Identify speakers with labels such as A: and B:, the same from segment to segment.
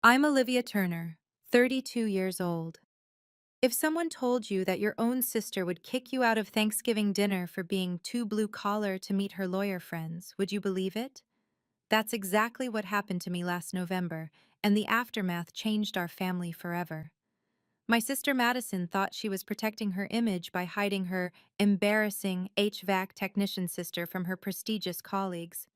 A: I'm Olivia Turner, 32 years old. If someone told you that your own sister would kick you out of Thanksgiving dinner for being too blue collar to meet her lawyer friends, would you believe it? That's exactly what happened to me last November, and the aftermath changed our family forever. My sister Madison thought she was protecting her image by hiding her embarrassing HVAC technician sister from her prestigious colleagues.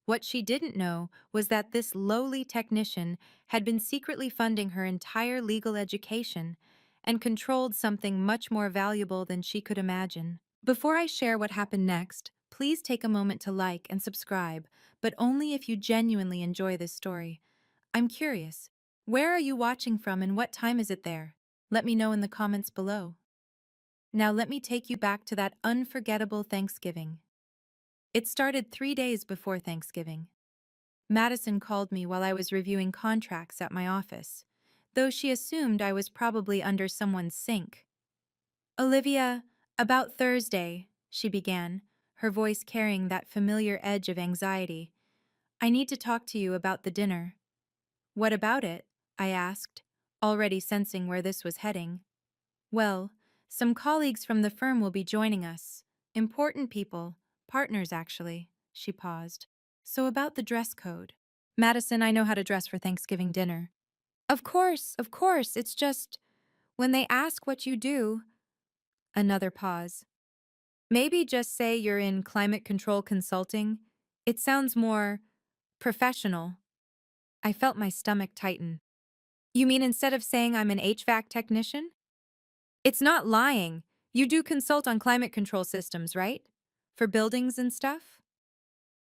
A: What she didn't know was that this lowly technician had been secretly funding her entire legal education and controlled something much more valuable than she could imagine. Before I share what happened next, please take a moment to like and subscribe, but only if you genuinely enjoy this story. I'm curious, where are you watching from and what time is it there? Let me know in the comments below. Now let me take you back to that unforgettable Thanksgiving. It started 3 days before Thanksgiving. Madison called me while I was reviewing contracts at my office, though she assumed I was probably under someone's sink. Olivia, about Thursday, she began, her voice carrying that familiar edge of anxiety. I need to talk to you about the dinner. What about it? I asked, already sensing where this was heading. Well, some colleagues from the firm will be joining us. Important people, partners actually, she paused. So about the dress code. Madison, I know how to dress for Thanksgiving dinner. Of course, it's just, when they ask what you do, another pause. Maybe just say you're in climate control consulting. It sounds more professional. I felt my stomach tighten. You mean instead of saying I'm an HVAC technician? It's not lying. You do consult on climate control systems, right? For buildings and stuff?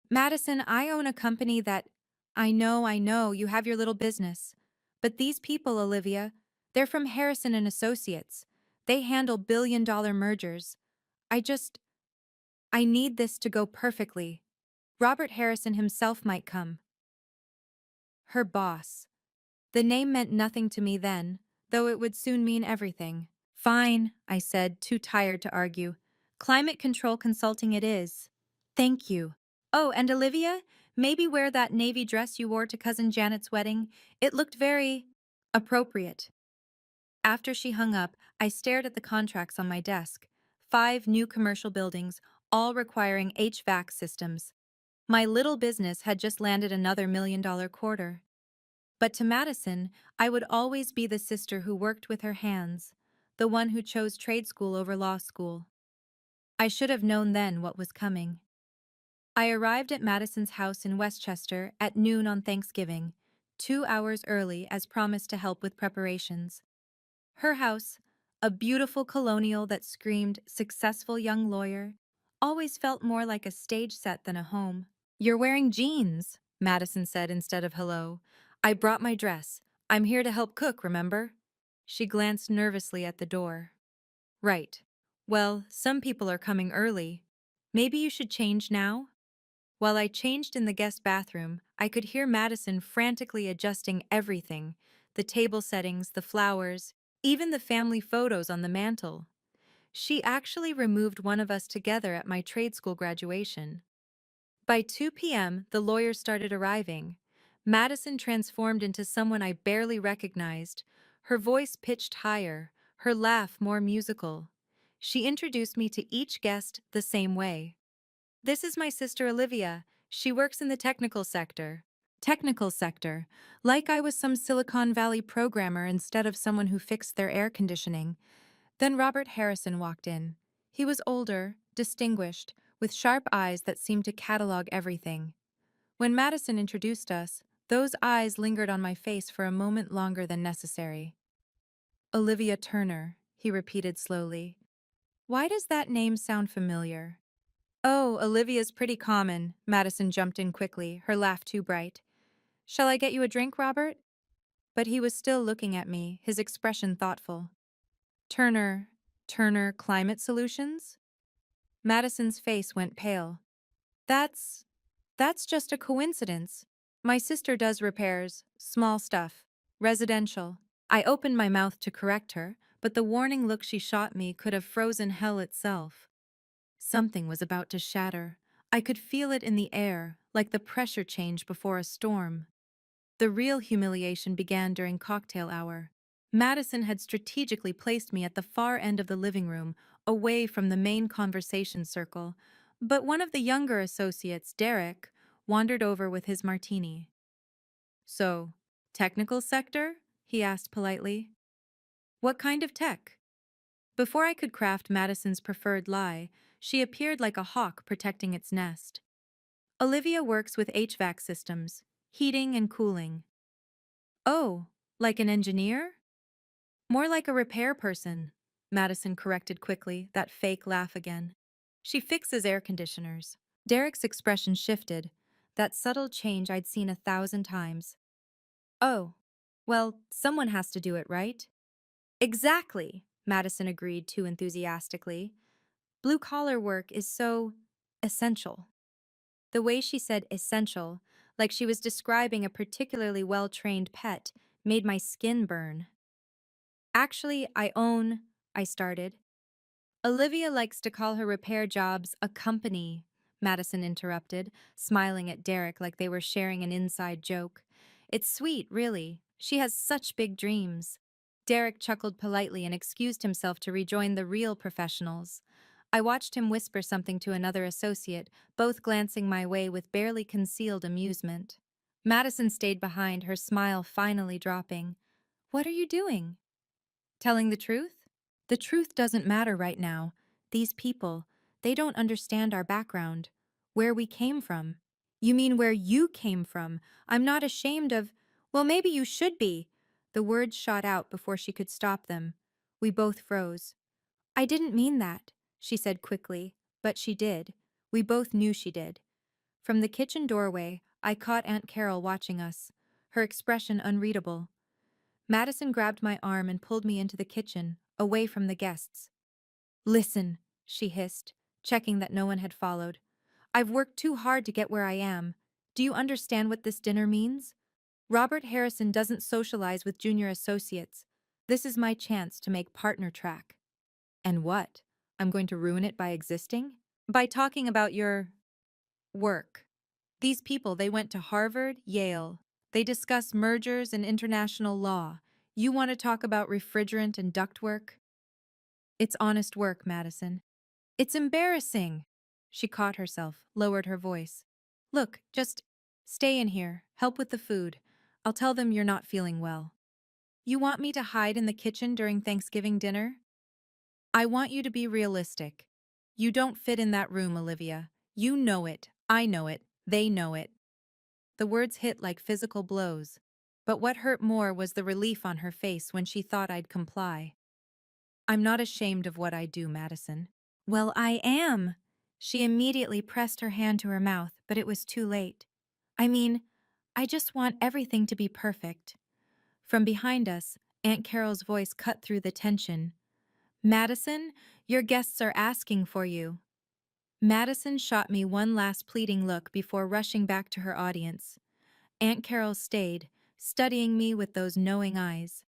A: Madison, I own a company that. I know, you have your little business. But these people, Olivia, they're from Harrison and Associates. They handle billion-dollar mergers. I just. I need this to go perfectly. Robert Harrison himself might come. Her boss. The name meant nothing to me then, though it would soon mean everything. Fine, I said, too tired to argue. Climate control consulting it is. Thank you. Oh, and Olivia, maybe wear that navy dress you wore to Cousin Janet's wedding. It looked very appropriate. After she hung up, I stared at the contracts on my desk. 5 new commercial buildings, all requiring HVAC systems. My little business had just landed another $1 million quarter. But to Madison, I would always be the sister who worked with her hands, the one who chose trade school over law school. I should have known then what was coming. I arrived at Madison's house in Westchester at noon on Thanksgiving, 2 hours early as promised to help with preparations. Her house, a beautiful colonial that screamed successful young lawyer, always felt more like a stage set than a home. You're wearing jeans, Madison said instead of hello. I brought my dress. I'm here to help cook, remember? She glanced nervously at the door. Right. Well, some people are coming early. Maybe you should change now? While I changed in the guest bathroom, I could hear Madison frantically adjusting everything, the table settings, the flowers, even the family photos on the mantel. She actually removed one of us together at my trade school graduation. By 2 p.m., the lawyers started arriving. Madison transformed into someone I barely recognized, her voice pitched higher, her laugh more musical. She introduced me to each guest the same way. This is my sister Olivia. She works in the technical sector. Technical sector, like I was some Silicon Valley programmer instead of someone who fixed their air conditioning. Then Robert Harrison walked in. He was older, distinguished, with sharp eyes that seemed to catalog everything. When Madison introduced us, those eyes lingered on my face for a moment longer than necessary. Olivia Turner, he repeated slowly. Why does that name sound familiar? Oh, Olivia's pretty common, Madison jumped in quickly, her laugh too bright. Shall I get you a drink, Robert? But he was still looking at me, his expression thoughtful. Turner, Turner Climate Solutions? Madison's face went pale. That's that's just a coincidence. My sister does repairs, small stuff, residential. I opened my mouth to correct her, but the warning look she shot me could have frozen hell itself. Something was about to shatter. I could feel it in the air, like the pressure change before a storm. The real humiliation began during cocktail hour. Madison had strategically placed me at the far end of the living room, away from the main conversation circle, but one of the younger associates, Derek, wandered over with his martini. So, technical sector? He asked politely. What kind of tech? Before I could craft Madison's preferred lie, she appeared like a hawk protecting its nest. Olivia works with HVAC systems, heating and cooling. Oh, like an engineer? More like a repair person, Madison corrected quickly, that fake laugh again. She fixes air conditioners. Derek's expression shifted, that subtle change I'd seen 1,000 times. Oh, well, someone has to do it, right? Exactly, Madison agreed too enthusiastically. Blue-collar work is so essential. The way she said essential, like she was describing a particularly well-trained pet, made my skin burn. Actually, I started. Olivia likes to call her repair jobs a company, Madison interrupted, smiling at Derek like they were sharing an inside joke. It's sweet, really. She has such big dreams. Derek chuckled politely and excused himself to rejoin the real professionals. I watched him whisper something to another associate, both glancing my way with barely concealed amusement. Madison stayed behind, her smile finally dropping. What are you doing? Telling the truth? The truth doesn't matter right now. These people, they don't understand our background, where we came from. You mean where you came from? I'm not ashamed of. Well, maybe you should be. The words shot out before she could stop them. We both froze. I didn't mean that, she said quickly, but she did. We both knew she did. From the kitchen doorway, I caught Aunt Carol watching us, her expression unreadable. Madison grabbed my arm and pulled me into the kitchen, away from the guests. Listen, she hissed, checking that no one had followed. I've worked too hard to get where I am. Do you understand what this dinner means? Robert Harrison doesn't socialize with junior associates. This is my chance to make partner track. And what? I'm going to ruin it by existing? By talking about your work. These people, they went to Harvard, Yale. They discuss mergers and international law. You want to talk about refrigerant and ductwork? It's honest work, Madison. It's embarrassing. She caught herself, lowered her voice. Look, just stay in here, help with the food. I'll tell them you're not feeling well. You want me to hide in the kitchen during Thanksgiving dinner? I want you to be realistic. You don't fit in that room, Olivia. You know it. I know it. They know it. The words hit like physical blows. But what hurt more was the relief on her face when she thought I'd comply. I'm not ashamed of what I do, Madison. Well, I am. She immediately pressed her hand to her mouth, but it was too late. I mean, I just want everything to be perfect. From behind us, Aunt Carol's voice cut through the tension. Madison, your guests are asking for you. Madison shot me one last pleading look before rushing back to her audience. Aunt Carol stayed, studying me with those knowing eyes.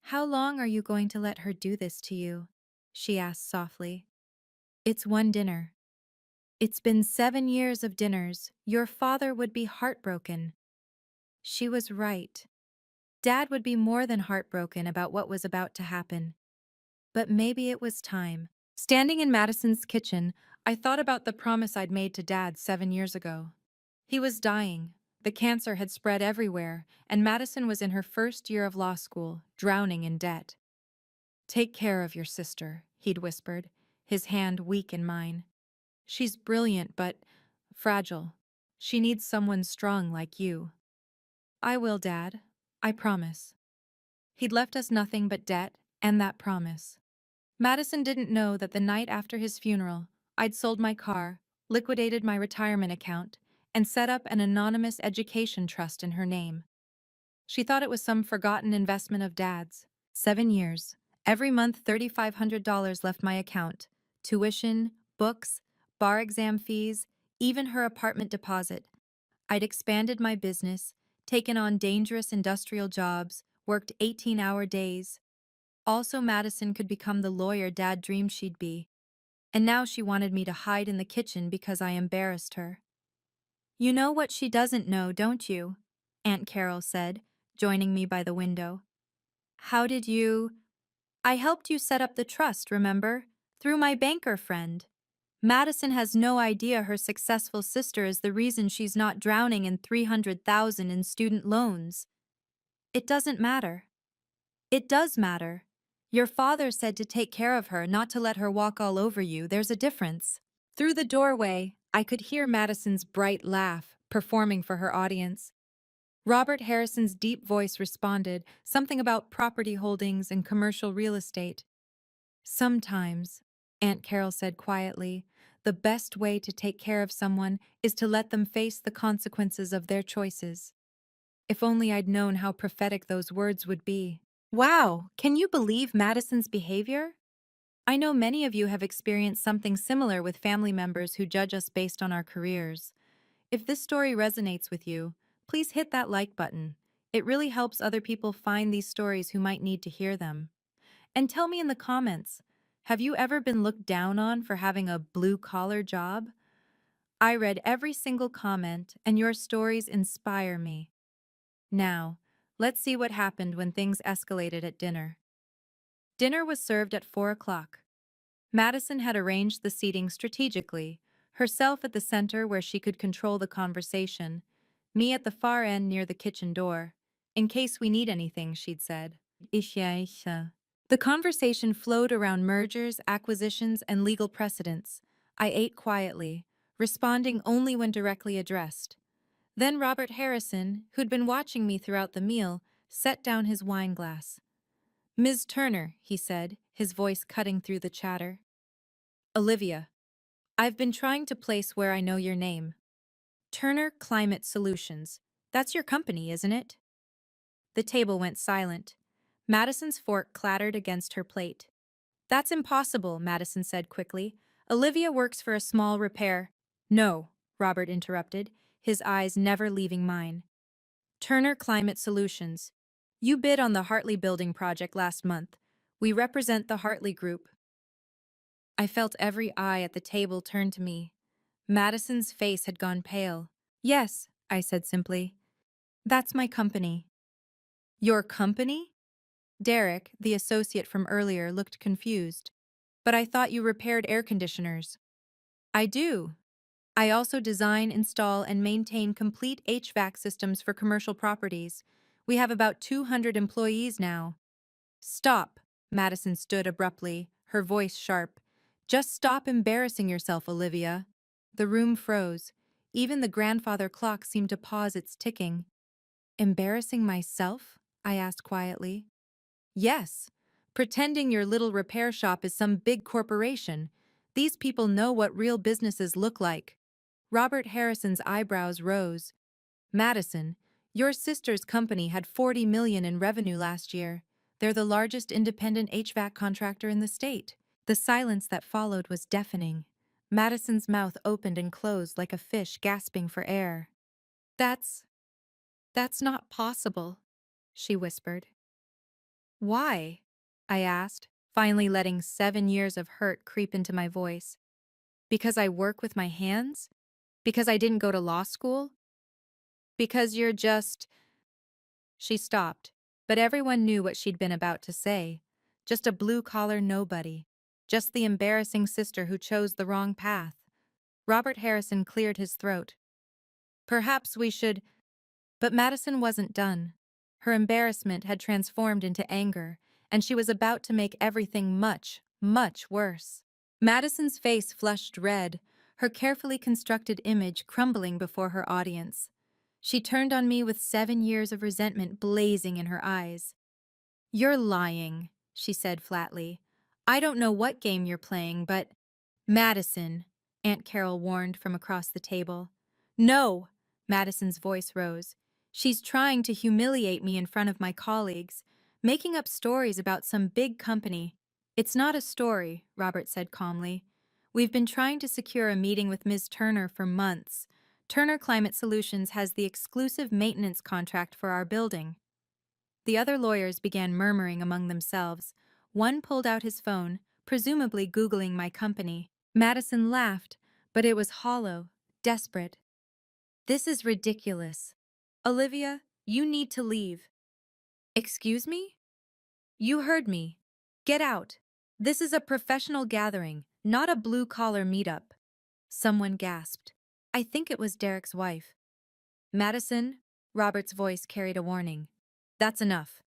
A: How long are you going to let her do this to you? She asked softly. It's one dinner. It's been 7 years of dinners. Your father would be heartbroken. She was right. Dad would be more than heartbroken about what was about to happen. But maybe it was time. Standing in Madison's kitchen, I thought about the promise I'd made to Dad 7 years ago. He was dying. The cancer had spread everywhere, and Madison was in her first year of law school, drowning in debt. Take care of your sister, he'd whispered, his hand weak in mine. She's brilliant, but fragile. She needs someone strong like you. I will, Dad. I promise. He'd left us nothing but debt and that promise. Madison didn't know that the night after his funeral, I'd sold my car, liquidated my retirement account, and set up an anonymous education trust in her name. She thought it was some forgotten investment of Dad's. 7 years. Every month $3,500 left my account. Tuition, books, bar exam fees, even her apartment deposit. I'd expanded my business, taken on dangerous industrial jobs, worked 18-hour days. Also, Madison could become the lawyer Dad dreamed she'd be. And now she wanted me to hide in the kitchen because I embarrassed her. You know what she doesn't know, don't you? Aunt Carol said, joining me by the window. How did you? I helped you set up the trust, remember? Through my banker friend. Madison has no idea her successful sister is the reason she's not drowning in 300,000 in student loans. It doesn't matter. It does matter. Your father said to take care of her, not to let her walk all over you. There's a difference. Through the doorway, I could hear Madison's bright laugh, performing for her audience. Robert Harrison's deep voice responded, something about property holdings and commercial real estate. Sometimes, Aunt Carol said quietly, the best way to take care of someone is to let them face the consequences of their choices. If only I'd known how prophetic those words would be. Wow, can you believe Madison's behavior? I know many of you have experienced something similar with family members who judge us based on our careers. If this story resonates with you, please hit that like button. It really helps other people find these stories who might need to hear them. And tell me in the comments, have you ever been looked down on for having a blue-collar job? I read every single comment, and your stories inspire me. Now, let's see what happened when things escalated at dinner. Dinner was served at 4 o'clock. Madison had arranged the seating strategically, herself at the center where she could control the conversation, me at the far end near the kitchen door. In case we need anything, she'd said. Isha, isha. The conversation flowed around mergers, acquisitions, and legal precedents. I ate quietly, responding only when directly addressed. Then Robert Harrison, who'd been watching me throughout the meal, set down his wine glass. Ms. Turner, he said, his voice cutting through the chatter. Olivia, I've been trying to place where I know your name. Turner Climate Solutions. That's your company, isn't it? The table went silent. Madison's fork clattered against her plate. That's impossible, Madison said quickly. Olivia works for a small repair. No, Robert interrupted, his eyes never leaving mine. Turner Climate Solutions. You bid on the Hartley Building project last month. We represent the Hartley Group. I felt every eye at the table turn to me. Madison's face had gone pale. Yes, I said simply. That's my company. Your company? Derek, the associate from earlier, looked confused. But I thought you repaired air conditioners. I do. I also design, install, and maintain complete HVAC systems for commercial properties. We have about 200 employees now. Stop, Madison stood abruptly, her voice sharp. Just stop embarrassing yourself, Olivia. The room froze. Even the grandfather clock seemed to pause its ticking. Embarrassing myself? I asked quietly. Yes. Pretending your little repair shop is some big corporation. These people know what real businesses look like. Robert Harrison's eyebrows rose. Madison, your sister's company had $40 million in revenue last year. They're the largest independent HVAC contractor in the state. The silence that followed was deafening. Madison's mouth opened and closed like a fish gasping for air. That's not possible, she whispered. Why? I asked, finally letting 7 years of hurt creep into my voice. Because I work with my hands? Because I didn't go to law school? Because you're just... She stopped, but everyone knew what she'd been about to say. Just a blue-collar nobody. Just the embarrassing sister who chose the wrong path. Robert Harrison cleared his throat. Perhaps we should... But Madison wasn't done. Her embarrassment had transformed into anger, and she was about to make everything much, much worse. Madison's face flushed red, her carefully constructed image crumbling before her audience. She turned on me with 7 years of resentment blazing in her eyes. You're lying, she said flatly. I don't know what game you're playing, but... Madison, Aunt Carol warned from across the table. No, Madison's voice rose. She's trying to humiliate me in front of my colleagues, making up stories about some big company. It's not a story, Robert said calmly. We've been trying to secure a meeting with Ms. Turner for months. Turner Climate Solutions has the exclusive maintenance contract for our building. The other lawyers began murmuring among themselves. One pulled out his phone, presumably Googling my company. Madison laughed, but it was hollow, desperate. This is ridiculous. Olivia, You need to leave. Excuse me? You heard me. Get out. This is a professional gathering, not a blue-collar meetup. Someone gasped. I think it was Derek's wife. Madison, Robert's voice carried a warning. That's enough.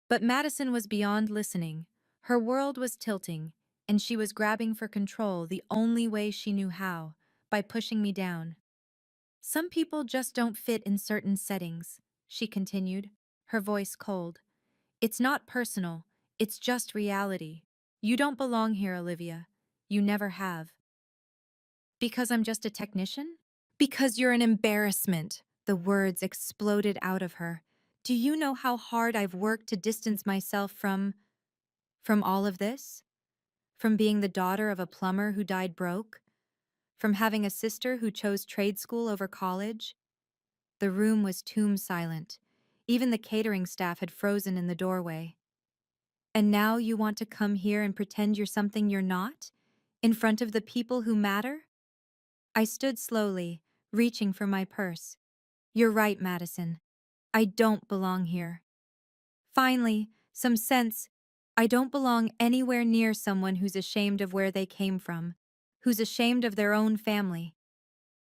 A: But Madison was beyond listening. Her world was tilting, and she was grabbing for control the only way she knew how, by pushing me down. Some people just don't fit in certain settings, she continued, her voice cold. It's not personal, it's just reality. You don't belong here, Olivia. You never have. Because I'm just a technician? Because you're an embarrassment. The words exploded out of her. Do you know how hard I've worked to distance myself from all of this? From being the daughter of a plumber who died broke? From having a sister who chose trade school over college? The room was tomb silent. Even the catering staff had frozen in the doorway. And now you want to come here and pretend you're something you're not? In front of the people who matter? I stood slowly, reaching for my purse. You're right, Madison. I don't belong here. Finally, some sense. I don't belong anywhere near someone who's ashamed of where they came from, who's ashamed of their own family.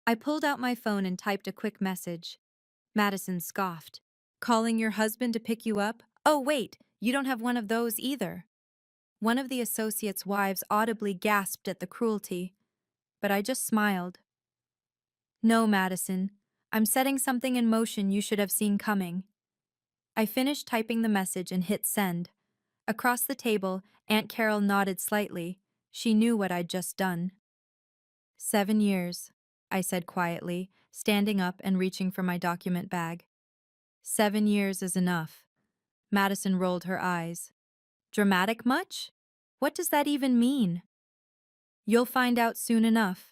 A: I pulled out my phone and typed a quick message. Madison scoffed. Calling your husband to pick you up? Oh, wait, you don't have one of those either. One of the associates' wives audibly gasped at the cruelty, but I just smiled. No, Madison. I'm setting something in motion you should have seen coming. I finished typing the message and hit send. Across the table, Aunt Carol nodded slightly. She knew what I'd just done. 7 years, I said quietly, standing up and reaching for my document bag. 7 years is enough. Madison rolled her eyes. Dramatic much? What does that even mean? You'll find out soon enough.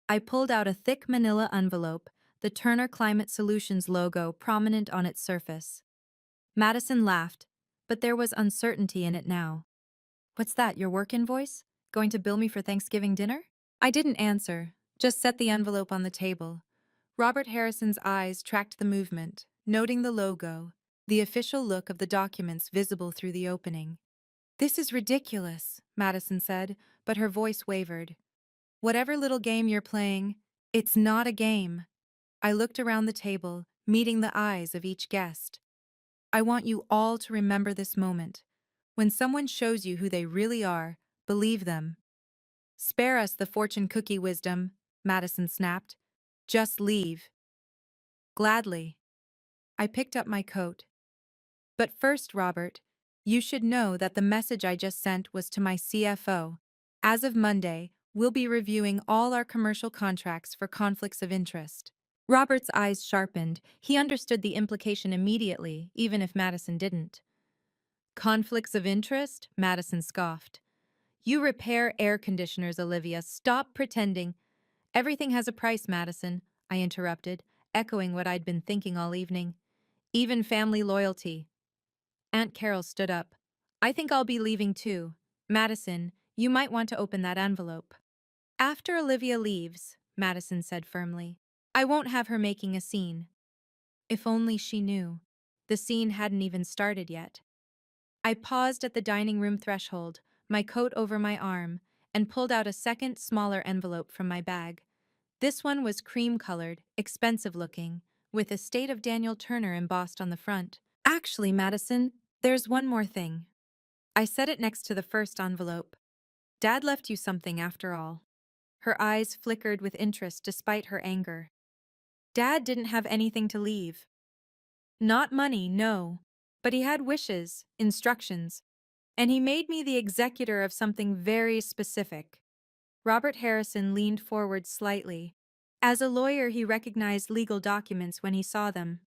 A: I pulled out a thick manila envelope, the Turner Climate Solutions logo prominent on its surface. Madison laughed, but there was uncertainty in it now. What's that, your work invoice? Going to bill me for Thanksgiving dinner? I didn't answer, just set the envelope on the table. Robert Harrison's eyes tracked the movement, noting the logo, the official look of the documents visible through the opening. This is ridiculous, Madison said, but her voice wavered. Whatever little game you're playing, it's not a game. I looked around the table, meeting the eyes of each guest. I want you all to remember this moment. When someone shows you who they really are, believe them. Spare us the fortune cookie wisdom, Madison snapped. Just leave. Gladly. I picked up my coat. But first, Robert, you should know that the message I just sent was to my CFO. As of Monday, we'll be reviewing all our commercial contracts for conflicts of interest. Robert's eyes sharpened. He understood the implication immediately, even if Madison didn't. Conflicts of interest? Madison scoffed. You repair air conditioners, Olivia. Stop pretending. Everything has a price, Madison, I interrupted, echoing what I'd been thinking all evening. Even family loyalty. Aunt Carol stood up. I think I'll be leaving too. Madison, you might want to open that envelope. After Olivia leaves, Madison said firmly. I won't have her making a scene. If only she knew. The scene hadn't even started yet. I paused at the dining room threshold, my coat over my arm, and pulled out a second, smaller envelope from my bag. This one was cream-colored, expensive-looking, with Estate of Daniel Turner embossed on the front. Actually, Madison, there's one more thing. I set it next to the first envelope. Dad left you something after all. Her eyes flickered with interest despite her anger. Dad didn't have anything to leave. Not money, no. But he had wishes, instructions. And he made me the executor of something very specific. Robert Harrison leaned forward slightly. As a lawyer, he recognized legal documents when he saw them.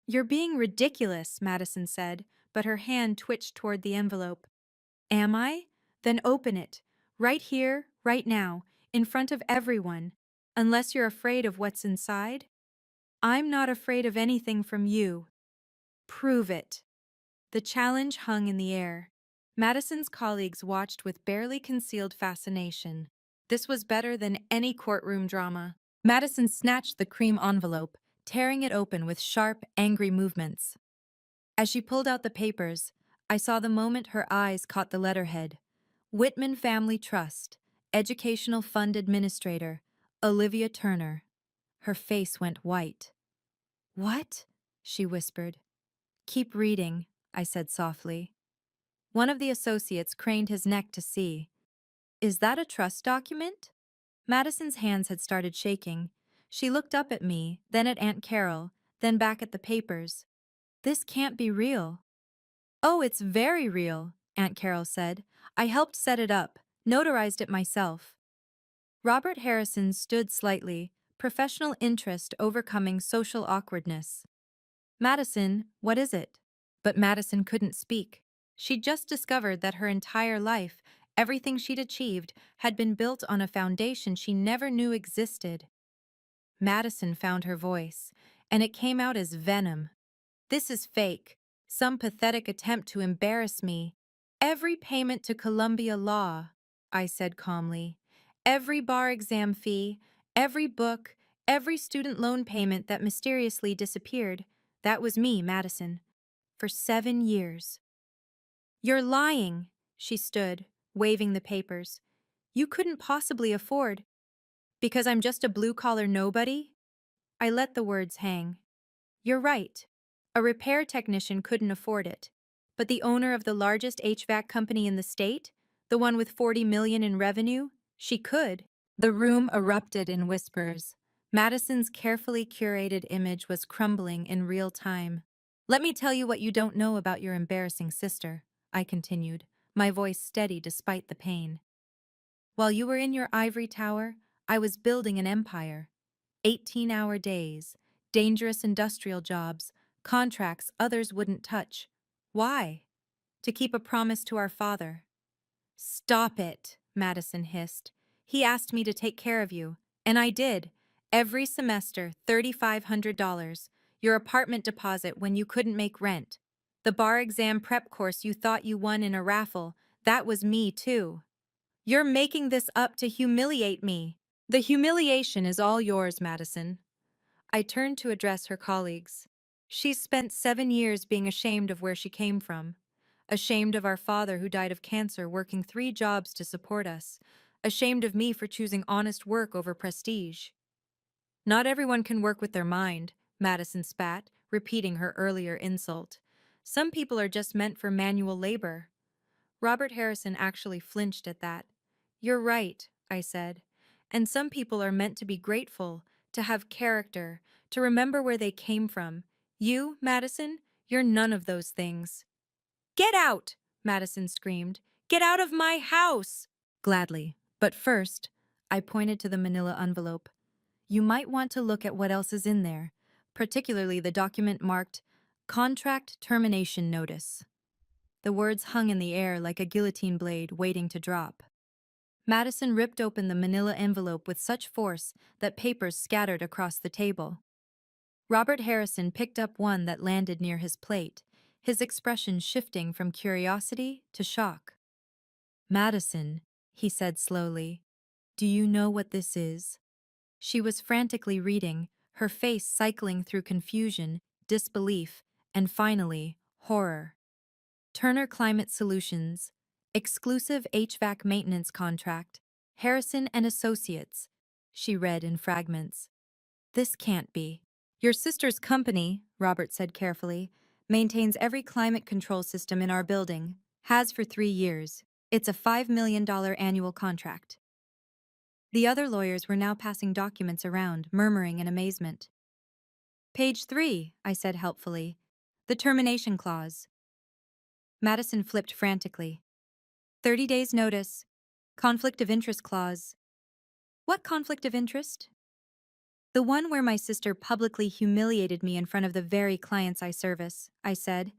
A: You're being ridiculous, Madison said, but her hand twitched toward the envelope. Am I? Then open it. Right here, right now, in front of everyone. Unless you're afraid of what's inside? I'm not afraid of anything from you. Prove it. The challenge hung in the air. Madison's colleagues watched with barely concealed fascination. This was better than any courtroom drama. Madison snatched the cream envelope, tearing it open with sharp, angry movements. As she pulled out the papers, I saw the moment her eyes caught the letterhead. Whitman Family Trust, Educational Fund Administrator, Olivia Turner. Her face went white. What? She whispered. Keep reading, I said softly. One of the associates craned his neck to see. Is that a trust document? Madison's hands had started shaking. She looked up at me, then at Aunt Carol, then back at the papers. This can't be real. Oh, it's very real, Aunt Carol said. I helped set it up, notarized it myself. Robert Harrison stood slightly, professional interest overcoming social awkwardness. Madison, what is it? But Madison couldn't speak. She'd just discovered that her entire life, everything she'd achieved, had been built on a foundation she never knew existed. Madison found her voice, and it came out as venom. This is fake. Some pathetic attempt to embarrass me. Every payment to Columbia Law, I said calmly. Every bar exam fee, every book, every student loan payment that mysteriously disappeared. That was me, Madison. For 7 years. You're lying, she stood, waving the papers. You couldn't possibly afford. Because I'm just a blue-collar nobody? I let the words hang. You're right. A repair technician couldn't afford it. But the owner of the largest HVAC company in the state, the one with 40 million in revenue, she could. The room erupted in whispers. Madison's carefully curated image was crumbling in real time. Let me tell you what you don't know about your embarrassing sister, I continued, my voice steady despite the pain. While you were in your ivory tower, I was building an empire. 18-hour days, dangerous industrial jobs, contracts others wouldn't touch. Why? To keep a promise to our father. Stop it, Madison hissed. He asked me to take care of you, and I did. Every semester, $3,500. Your apartment deposit when you couldn't make rent. The bar exam prep course you thought you won in a raffle, that was me too. You're making this up to humiliate me. The humiliation is all yours, Madison. I turned to address her colleagues. She's spent 7 years being ashamed of where she came from. Ashamed of our father who died of cancer working 3 jobs to support us. Ashamed of me for choosing honest work over prestige. Not everyone can work with their mind, Madison spat, repeating her earlier insult. Some people are just meant for manual labor. Robert Harrison actually flinched at that. You're right, I said. And some people are meant to be grateful, to have character, to remember where they came from. You, Madison, you're none of those things. Get out! Madison screamed. Get out of my house! Gladly. But first, I pointed to the manila envelope. You might want to look at what else is in there, particularly the document marked Contract Termination Notice. The words hung in the air like a guillotine blade waiting to drop. Madison ripped open the manila envelope with such force that papers scattered across the table. Robert Harrison picked up one that landed near his plate, his expression shifting from curiosity to shock. Madison, he said slowly, do you know what this is? She was frantically reading, her face cycling through confusion, disbelief, and finally, horror. Turner Climate Solutions, exclusive HVAC maintenance contract, Harrison and Associates, she read in fragments. This can't be. Your sister's company, Robert said carefully, maintains every climate control system in our building, has for 3 years. It's a $5 million annual contract. The other lawyers were now passing documents around, murmuring in amazement. Page 3, I said helpfully. The termination clause. Madison flipped frantically. 30 days notice. Conflict of interest clause. What conflict of interest? The one where my sister publicly humiliated me in front of the very clients I service, I said.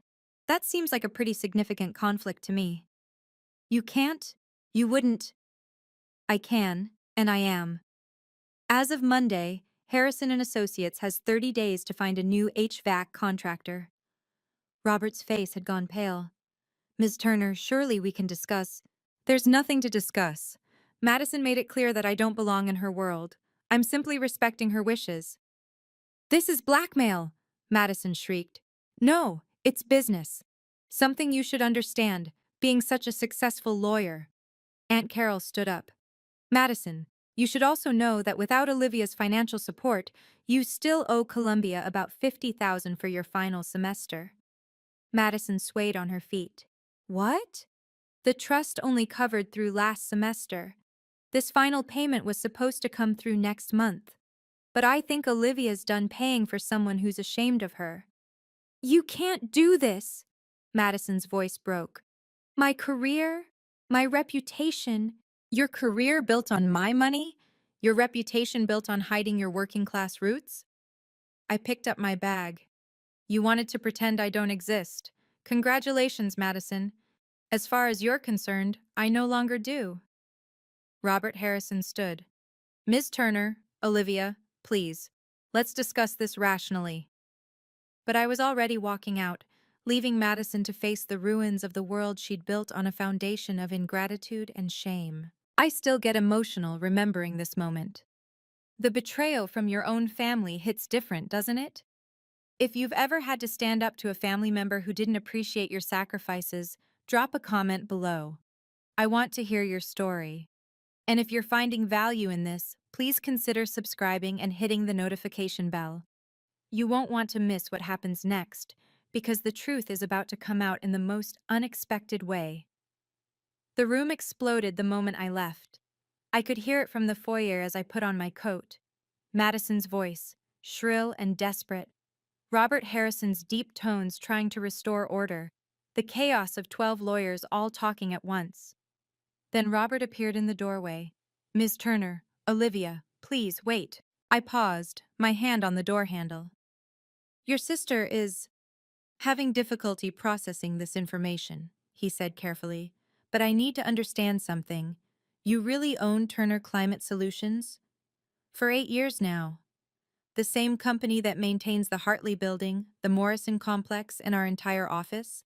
A: That seems like a pretty significant conflict to me. You can't? You wouldn't? I can, and I am. As of Monday, Harrison and Associates has 30 days to find a new HVAC contractor. Robert's face had gone pale. Ms. Turner, surely we can discuss. There's nothing to discuss. Madison made it clear that I don't belong in her world. I'm simply respecting her wishes. This is blackmail, Madison shrieked. No, it's business. Something you should understand, being such a successful lawyer. Aunt Carol stood up. Madison, you should also know that without Olivia's financial support, you still owe Columbia about $50,000 for your final semester. Madison swayed on her feet. What? The trust only covered through last semester. This final payment was supposed to come through next month. But I think Olivia's done paying for someone who's ashamed of her. You can't do this, Madison's voice broke. My career, my reputation, your career built on my money, your reputation built on hiding your working class roots? I picked up my bag. You wanted to pretend I don't exist. Congratulations, Madison. As far as you're concerned, I no longer do. Robert Harrison stood. Ms. Turner, Olivia, please, let's discuss this rationally. But I was already walking out, leaving Madison to face the ruins of the world she'd built on a foundation of ingratitude and shame. I still get emotional remembering this moment. The betrayal from your own family hits different, doesn't it? If you've ever had to stand up to a family member who didn't appreciate your sacrifices, drop a comment below. I want to hear your story. And if you're finding value in this, please consider subscribing and hitting the notification bell. You won't want to miss what happens next, because the truth is about to come out in the most unexpected way. The room exploded the moment I left. I could hear it from the foyer as I put on my coat. Madison's voice, shrill and desperate. Robert Harrison's deep tones trying to restore order. The chaos of 12 lawyers all talking at once. Then Robert appeared in the doorway. Ms. Turner, Olivia, please wait. I paused, my hand on the door handle. Your sister is having difficulty processing this information, he said carefully, but I need to understand something. You really own Turner Climate Solutions? For 8 years now. The same company that maintains the Hartley Building, the Morrison Complex, and our entire office?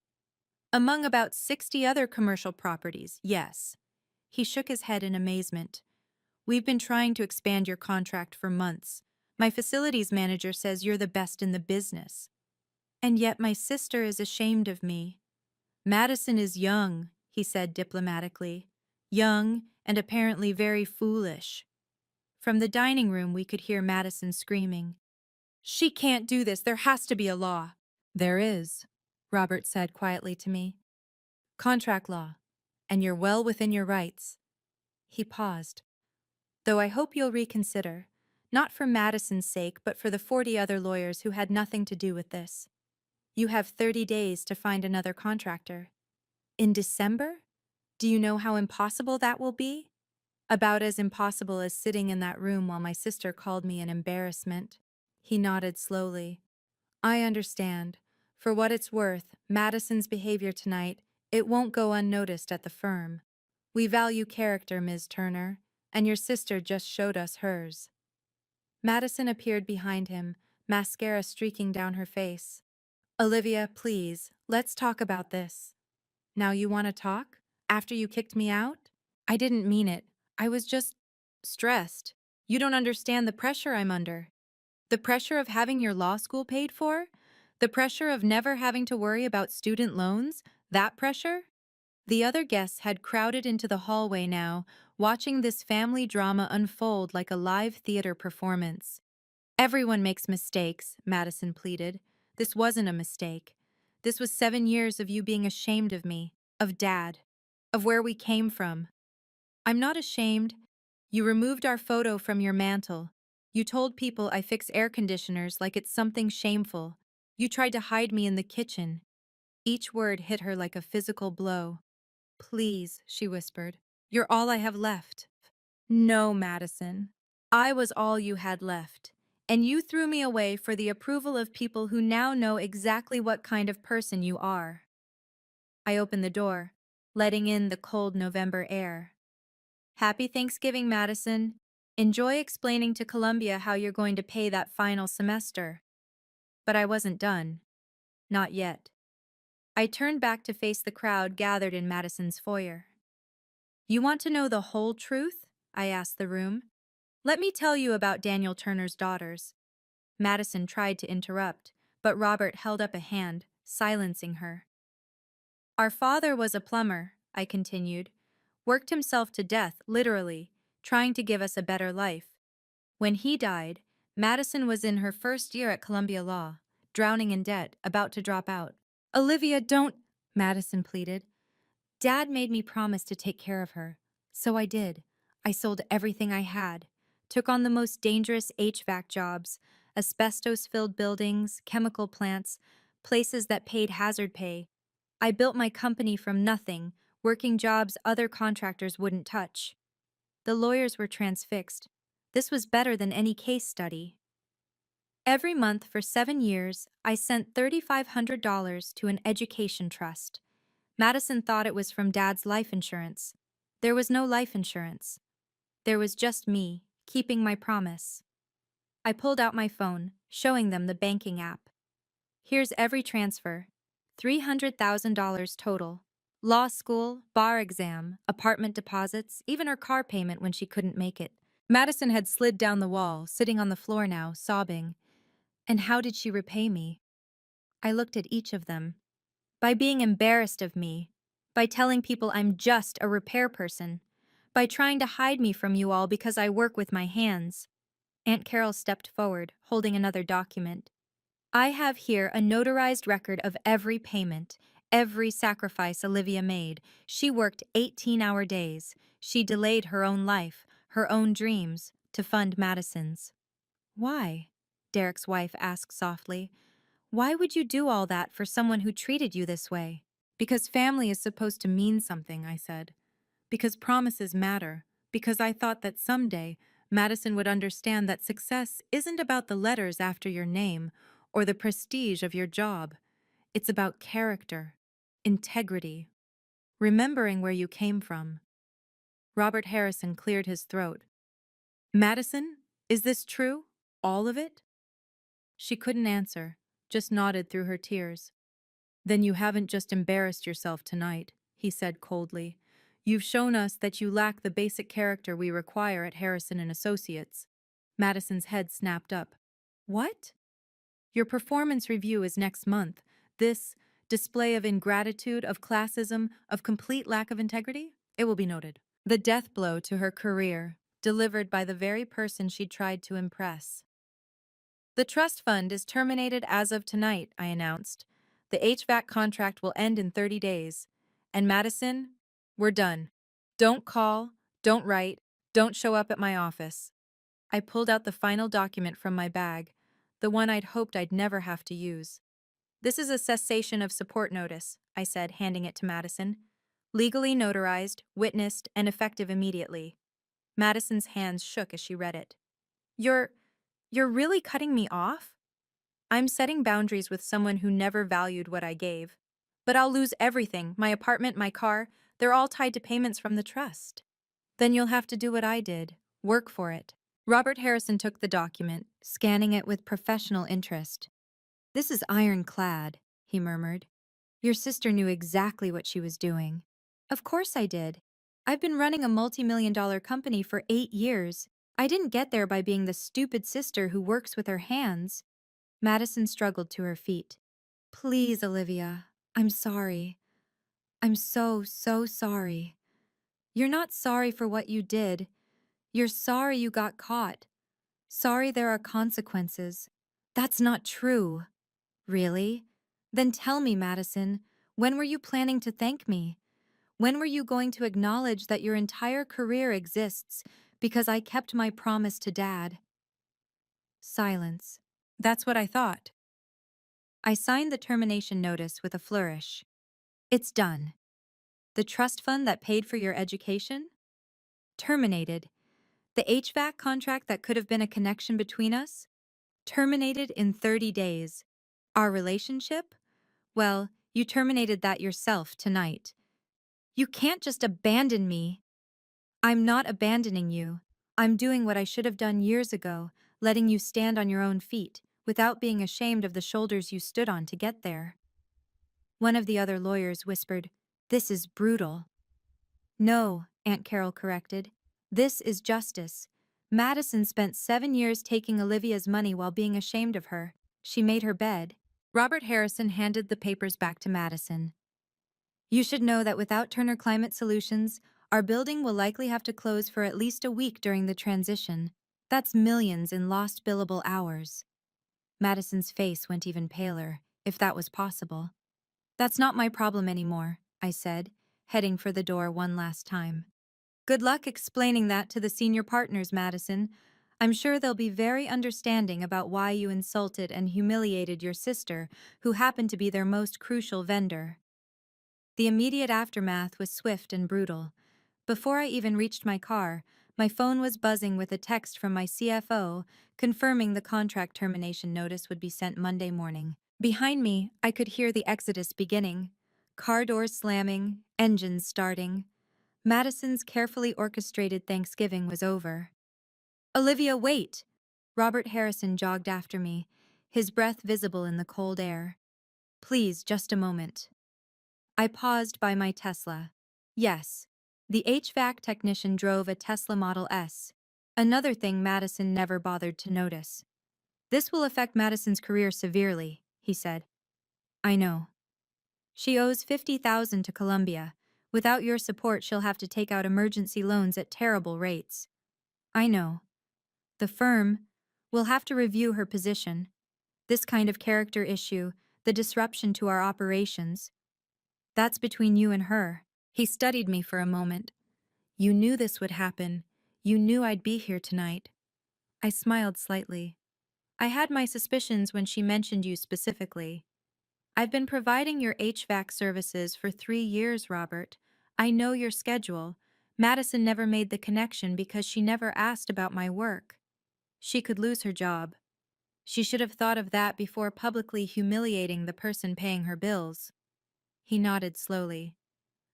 A: Among about 60 other commercial properties, yes. He shook his head in amazement. We've been trying to expand your contract for months. My facilities manager says you're the best in the business. And yet my sister is ashamed of me. Madison is young, he said diplomatically. Young and apparently very foolish. From the dining room we could hear Madison screaming. She can't do this, there has to be a law. There is, Robert said quietly to me. Contract law, and you're well within your rights. He paused. Though I hope you'll reconsider, not for Madison's sake, but for the 40 other lawyers who had nothing to do with this. You have 30 days to find another contractor. In December? Do you know how impossible that will be? About as impossible as sitting in that room while my sister called me an embarrassment. He nodded slowly. I understand. For what it's worth, Madison's behavior tonight, it won't go unnoticed at the firm. We value character, Ms. Turner, and your sister just showed us hers. Madison appeared behind him, mascara streaking down her face. Olivia, please, let's talk about this. Now you want to talk? After you kicked me out? I didn't mean it. I was just stressed. You don't understand the pressure I'm under. The pressure of having your law school paid for? The pressure of never having to worry about student loans? That pressure? The other guests had crowded into the hallway now, watching this family drama unfold like a live theater performance. Everyone makes mistakes, Madison pleaded. This wasn't a mistake. This was 7 years of you being ashamed of me, of Dad, of where we came from. I'm not ashamed. You removed our photo from your mantle. You told people I fix air conditioners like it's something shameful. You tried to hide me in the kitchen. Each word hit her like a physical blow. Please, she whispered. You're all I have left. No, Madison. I was all you had left. And you threw me away for the approval of people who now know exactly what kind of person you are. I opened the door, letting in the cold November air. Happy Thanksgiving, Madison. Enjoy explaining to Columbia how you're going to pay that final semester. But I wasn't done. Not yet. I turned back to face the crowd gathered in Madison's foyer. You want to know the whole truth? I asked the room. Let me tell you about Daniel Turner's daughters. Madison tried to interrupt, but Robert held up a hand, silencing her. Our father was a plumber, I continued, worked himself to death, literally, trying to give us a better life. When he died, Madison was in her first year at Columbia Law, drowning in debt, about to drop out. Olivia, don't, Madison pleaded. Dad made me promise to take care of her. So I did. I sold everything I had, took on the most dangerous HVAC jobs, asbestos-filled buildings, chemical plants, places that paid hazard pay. I built my company from nothing, working jobs other contractors wouldn't touch. The lawyers were transfixed. This was better than any case study. Every month for 7 years, I sent $3,500 to an education trust. Madison thought it was from Dad's life insurance. There was no life insurance. There was just me, keeping my promise. I pulled out my phone, showing them the banking app. Here's every transfer. $300,000 total. Law school, bar exam, apartment deposits, even her car payment when she couldn't make it. Madison had slid down the wall, sitting on the floor now, sobbing. And how did she repay me? I looked at each of them. By being embarrassed of me. By telling people I'm just a repair person. By trying to hide me from you all because I work with my hands. Aunt Carol stepped forward, holding another document. I have here a notarized record of every payment, every sacrifice Olivia made. She worked 18-hour days. She delayed her own life, her own dreams, to fund Madison's. Why? Derek's wife asked softly. Why would you do all that for someone who treated you this way? Because family is supposed to mean something, I said. Because promises matter. Because I thought that someday Madison would understand that success isn't about the letters after your name or the prestige of your job. It's about character, integrity, remembering where you came from. Robert Harrison cleared his throat. Madison, is this true? All of it? She couldn't answer, just nodded through her tears. Then you haven't just embarrassed yourself tonight, he said coldly. You've shown us that you lack the basic character we require at Harrison and Associates. Madison's head snapped up. What? Your performance review is next month. This display of ingratitude, of classism, of complete lack of integrity? It will be noted. The death blow to her career, delivered by the very person she'd tried to impress. The trust fund is terminated as of tonight, I announced. The HVAC contract will end in 30 days. And Madison, we're done. Don't call, don't write, don't show up at my office. I pulled out the final document from my bag, the one I'd hoped I'd never have to use. This is a cessation of support notice, I said, handing it to Madison. Legally notarized, witnessed, and effective immediately. Madison's hands shook as she read it. You're really cutting me off? I'm setting boundaries with someone who never valued what I gave. But I'll lose everything, my apartment, my car, they're all tied to payments from the trust. Then you'll have to do what I did, work for it. Robert Harrison took the document, scanning it with professional interest. This is ironclad, he murmured. Your sister knew exactly what she was doing. Of course I did. I've been running a multi-million-dollar company for 8 years. I didn't get there by being the stupid sister who works with her hands. Madison struggled to her feet. Please, Olivia. I'm sorry. I'm so sorry. You're not sorry for what you did. You're sorry you got caught. Sorry there are consequences. That's not true. Really? Then tell me, Madison, when were you planning to thank me? When were you going to acknowledge that your entire career exists because I kept my promise to Dad? Silence. That's what I thought. I signed the termination notice with a flourish. It's done. The trust fund that paid for your education? Terminated. The HVAC contract that could have been a connection between us? Terminated in 30 days. Our relationship? Well, you terminated that yourself tonight. You can't just abandon me. I'm not abandoning you. I'm doing what I should have done years ago, letting you stand on your own feet, without being ashamed of the shoulders you stood on to get there. One of the other lawyers whispered, This is brutal. No, Aunt Carol corrected. This is justice. Madison spent 7 years taking Olivia's money while being ashamed of her. She made her bed. Robert Harrison handed the papers back to Madison. You should know that without Turner Climate Solutions, our building will likely have to close for at least a week during the transition. That's millions in lost billable hours. Madison's face went even paler, if that was possible. That's not my problem anymore, I said, heading for the door one last time. Good luck explaining that to the senior partners, Madison. I'm sure they'll be very understanding about why you insulted and humiliated your sister, who happened to be their most crucial vendor. The immediate aftermath was swift and brutal. Before I even reached my car, my phone was buzzing with a text from my CFO confirming the contract termination notice would be sent Monday morning. Behind me, I could hear the exodus beginning. Car doors slamming, engines starting. Madison's carefully orchestrated Thanksgiving was over. Olivia, wait! Robert Harrison jogged after me, his breath visible in the cold air. Please, just a moment. I paused by my Tesla. Yes, the HVAC technician drove a Tesla Model S. Another thing Madison never bothered to notice. This will affect Madison's career severely, he said. I know. She owes $50,000 to Columbia. Without your support, she'll have to take out emergency loans at terrible rates. I know. The firm will have to review her position. This kind of character issue, the disruption to our operations, that's between you and her. He studied me for a moment. You knew this would happen. You knew I'd be here tonight. I smiled slightly. I had my suspicions when she mentioned you specifically. I've been providing your HVAC services for 3 years, Robert. I know your schedule. Madison never made the connection because she never asked about my work. She could lose her job. She should have thought of that before publicly humiliating the person paying her bills. He nodded slowly.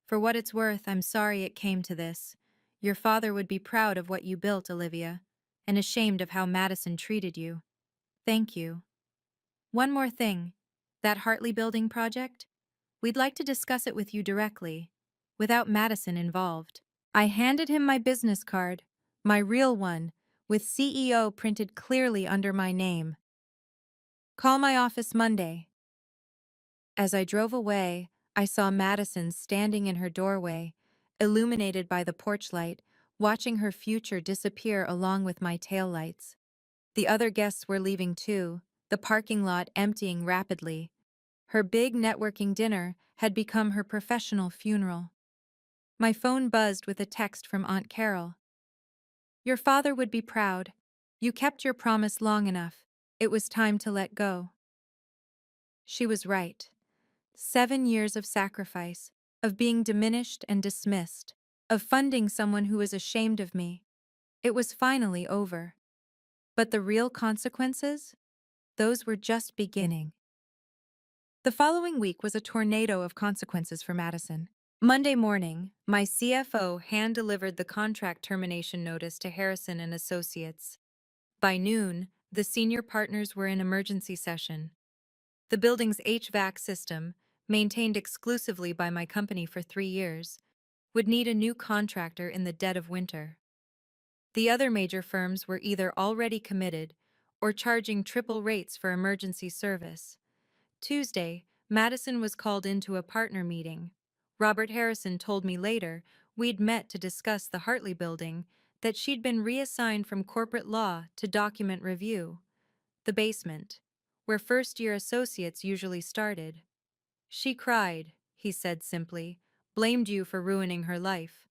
A: For what it's worth, I'm sorry it came to this. Your father would be proud of what you built, Olivia, and ashamed of how Madison treated you. Thank you. One more thing. That Hartley Building project? We'd like to discuss it with you directly, without Madison involved. I handed him my business card, my real one, with CEO printed clearly under my name. Call my office Monday. As I drove away, I saw Madison standing in her doorway, illuminated by the porch light, watching her future disappear along with my taillights. The other guests were leaving too, the parking lot emptying rapidly. Her big networking dinner had become her professional funeral. My phone buzzed with a text from Aunt Carol. Your father would be proud. You kept your promise long enough. It was time to let go. She was right. 7 years of sacrifice, of being diminished and dismissed, of funding someone who was ashamed of me. It was finally over. But the real consequences? Those were just beginning. The following week was a tornado of consequences for Madison. Monday morning, my CFO hand-delivered the contract termination notice to Harrison and Associates. By noon, the senior partners were in emergency session. The building's HVAC system, maintained exclusively by my company for 3 years, would need a new contractor in the dead of winter. The other major firms were either already committed or charging triple rates for emergency service. Tuesday, Madison was called into a partner meeting. Robert Harrison told me later we'd met to discuss the Hartley building, that she'd been reassigned from corporate law to document review, the basement, where first-year associates usually started. She cried, he said simply, blamed you for ruining her life.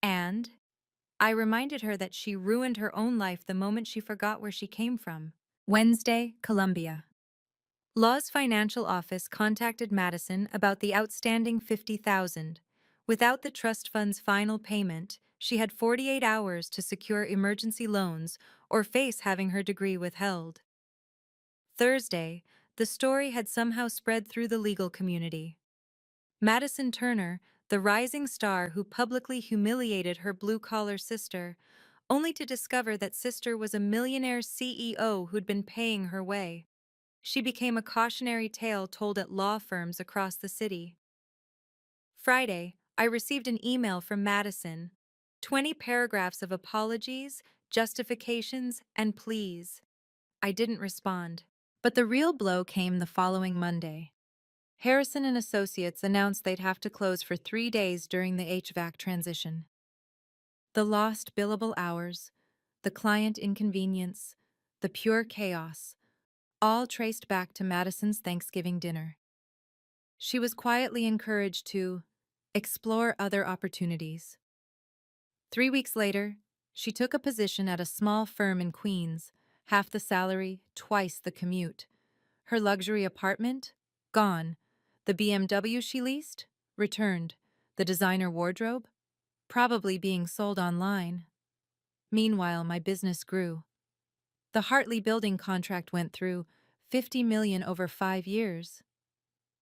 A: And I reminded her that she ruined her own life the moment she forgot where she came from. Wednesday, Columbia. Law's financial office contacted Madison about the outstanding $50,000. Without the trust fund's final payment, she had 48 hours to secure emergency loans or face having her degree withheld. Thursday, the story had somehow spread through the legal community. Madison Turner, the rising star who publicly humiliated her blue-collar sister, only to discover that sister was a millionaire CEO who'd been paying her way. She became a cautionary tale told at law firms across the city. Friday, I received an email from Madison. 20 paragraphs of apologies, justifications, and pleas. I didn't respond. But the real blow came the following Monday. Harrison and Associates announced they'd have to close for 3 days during the HVAC transition. The lost billable hours, the client inconvenience, the pure chaos, all traced back to Madison's Thanksgiving dinner. She was quietly encouraged to explore other opportunities. 3 weeks later, she took a position at a small firm in Queens, half the salary, twice the commute. Her luxury apartment? Gone. The BMW she leased? Returned. The designer wardrobe? Probably being sold online. Meanwhile, my business grew. The Hartley building contract went through, 50 million over 5 years.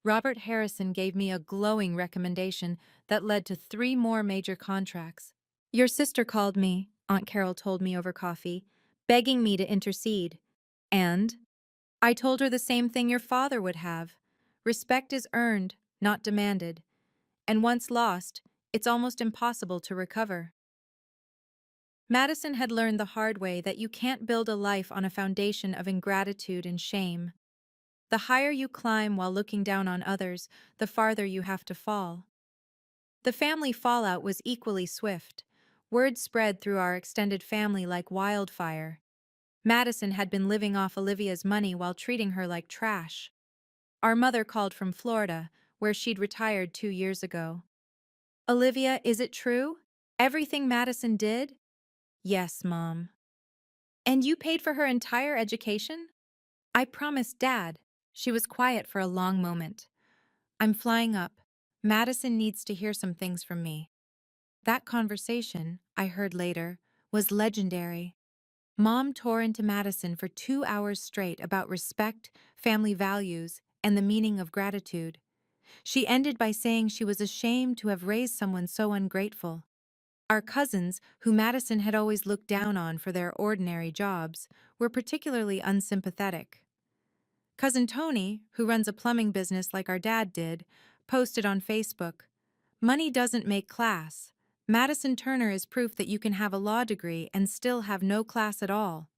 A: Robert Harrison gave me a glowing recommendation that led to 3 more major contracts. Your sister called me, Aunt Carol told me over coffee, begging me to intercede. And I told her the same thing your father would have. Respect is earned, not demanded. And once lost, it's almost impossible to recover. Madison had learned the hard way that you can't build a life on a foundation of ingratitude and shame. The higher you climb while looking down on others, the farther you have to fall. The family fallout was equally swift. Word spread through our extended family like wildfire. Madison had been living off Olivia's money while treating her like trash. Our mother called from Florida, where she'd retired 2 years ago. Olivia, is it true? Everything Madison did? Yes, Mom. And you paid for her entire education? I promised Dad. She was quiet for a long moment. I'm flying up. Madison needs to hear some things from me. That conversation, I heard later, was legendary. Mom tore into Madison for 2 hours straight about respect, family values, and the meaning of gratitude. She ended by saying she was ashamed to have raised someone so ungrateful. Our cousins, who Madison had always looked down on for their ordinary jobs, were particularly unsympathetic. Cousin Tony, who runs a plumbing business like our dad did, posted on Facebook, "Money doesn't make class. Madison Turner is proof that you can have a law degree and still have no class at all."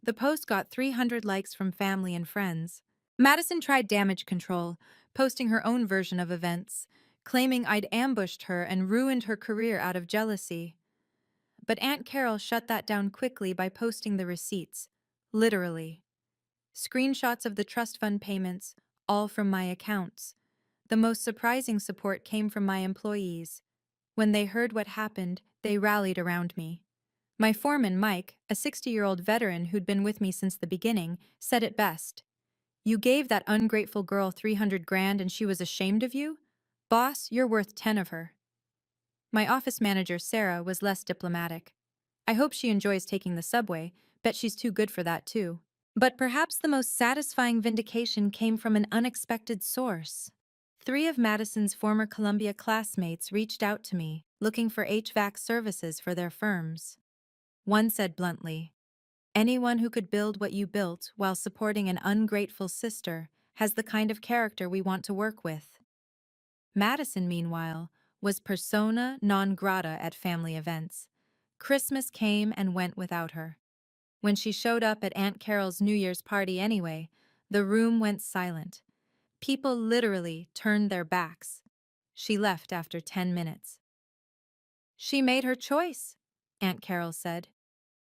A: The post got 300 likes from family and friends. Madison tried damage control, posting her own version of events, claiming I'd ambushed her and ruined her career out of jealousy. But Aunt Carol shut that down quickly by posting the receipts. Literally. Screenshots of the trust fund payments, all from my accounts. The most surprising support came from my employees. When they heard what happened, they rallied around me. My foreman, Mike, a 60-year-old veteran who'd been with me since the beginning, said it best. You gave that ungrateful girl 300 grand and she was ashamed of you? Boss, you're worth 10 of her. My office manager, Sarah, was less diplomatic. I hope she enjoys taking the subway. Bet she's too good for that, too. But perhaps the most satisfying vindication came from an unexpected source. 3 of Madison's former Columbia classmates reached out to me, looking for HVAC services for their firms. One said bluntly, "Anyone who could build what you built while supporting an ungrateful sister has the kind of character we want to work with." Madison, meanwhile, was persona non grata at family events. Christmas came and went without her. When she showed up at Aunt Carol's New Year's party anyway, the room went silent. People literally turned their backs. She left after 10 minutes. She made her choice, Aunt Carol said.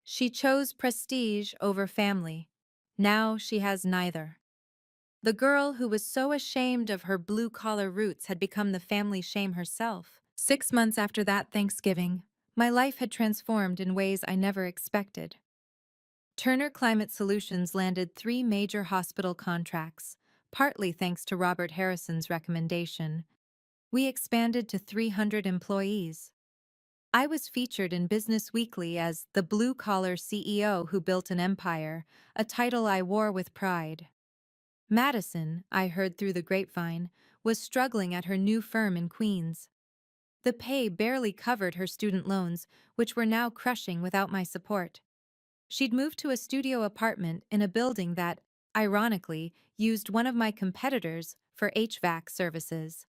A: She chose prestige over family. Now she has neither. The girl who was so ashamed of her blue-collar roots had become the family shame herself. 6 months after that Thanksgiving, my life had transformed in ways I never expected. Turner Climate Solutions landed 3 major hospital contracts, partly thanks to Robert Harrison's recommendation. We expanded to 300 employees. I was featured in Business Weekly as the blue-collar CEO who built an empire, a title I wore with pride. Madison, I heard through the grapevine, was struggling at her new firm in Queens. The pay barely covered her student loans, which were now crushing without my support. She'd moved to a studio apartment in a building that, ironically, used one of my competitors for HVAC services.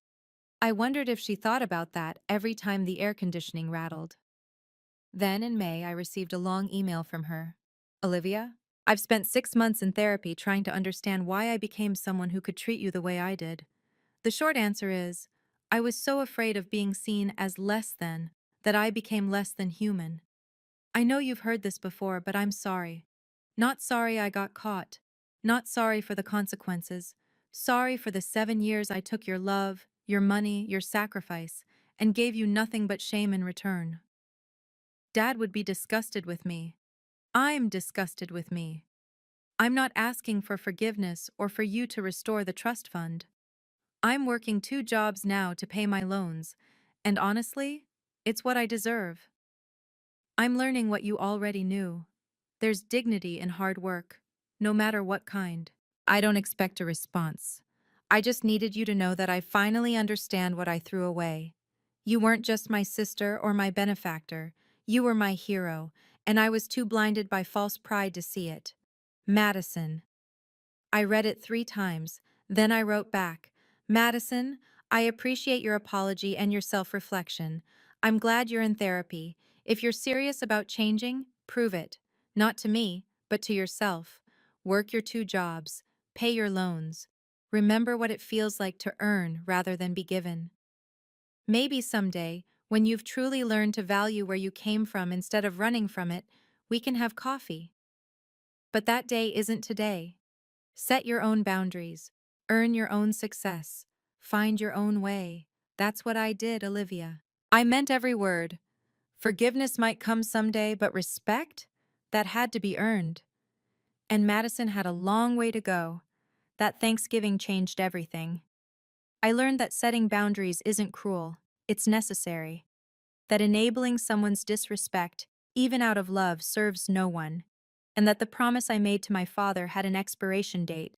A: I wondered if she thought about that every time the air conditioning rattled. Then in May, I received a long email from her. Olivia, I've spent 6 months in therapy trying to understand why I became someone who could treat you the way I did. The short answer is, I was so afraid of being seen as less than that I became less than human. I know you've heard this before, but I'm sorry. Not sorry I got caught. Not sorry for the consequences. Sorry for the 7 years I took your love, your money, your sacrifice, and gave you nothing but shame in return. Dad would be disgusted with me. I'm disgusted with me. I'm not asking for forgiveness or for you to restore the trust fund. I'm working 2 jobs now to pay my loans, and honestly, it's what I deserve. I'm learning what you already knew. There's dignity in hard work, no matter what kind. I don't expect a response. I just needed you to know that I finally understand what I threw away. You weren't just my sister or my benefactor. You were my hero, and I was too blinded by false pride to see it. Madison. I read it 3 times. Then I wrote back, Madison, I appreciate your apology and your self-reflection. I'm glad you're in therapy. If you're serious about changing, prove it. Not to me, but to yourself. Work your 2 jobs. Pay your loans. Remember what it feels like to earn rather than be given. Maybe someday, when you've truly learned to value where you came from instead of running from it, we can have coffee. But that day isn't today. Set your own boundaries. Earn your own success. Find your own way. That's what I did, Olivia. I meant every word. Forgiveness might come someday, but respect? That had to be earned. And Madison had a long way to go. That Thanksgiving changed everything. I learned that setting boundaries isn't cruel, it's necessary. That enabling someone's disrespect, even out of love, serves no one. And that the promise I made to my father had an expiration date,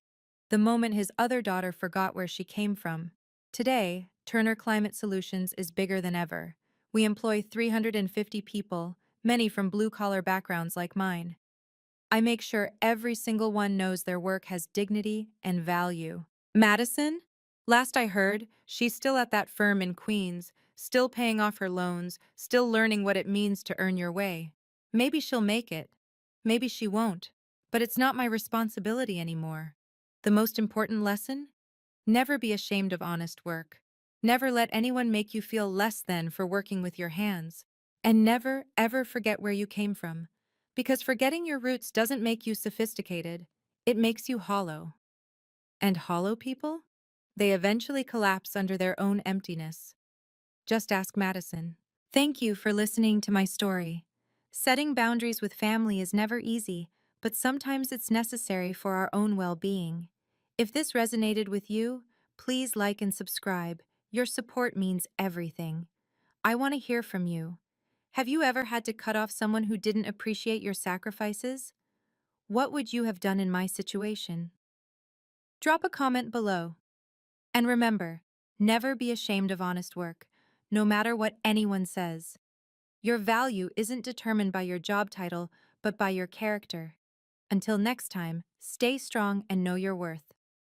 A: the moment his other daughter forgot where she came from. Today, Turner Climate Solutions is bigger than ever. We employ 350 people, many from blue-collar backgrounds like mine. I make sure every single one knows their work has dignity and value. Madison? Last I heard, she's still at that firm in Queens, still paying off her loans, still learning what it means to earn your way. Maybe she'll make it. Maybe she won't. But it's not my responsibility anymore. The most important lesson? Never be ashamed of honest work. Never let anyone make you feel less than for working with your hands. And never, ever forget where you came from. Because forgetting your roots doesn't make you sophisticated. It makes you hollow. And hollow people? They eventually collapse under their own emptiness. Just ask Madison. Thank you for listening to my story. Setting boundaries with family is never easy, but sometimes it's necessary for our own well-being. If this resonated with you, please like and subscribe. Your support means everything. I want to hear from you. Have you ever had to cut off someone who didn't appreciate your sacrifices? What would you have done in my situation? Drop a comment below. And remember, never be ashamed of honest work, no matter what anyone says. Your value isn't determined by your job title, but by your character. Until next time, stay strong and know your worth.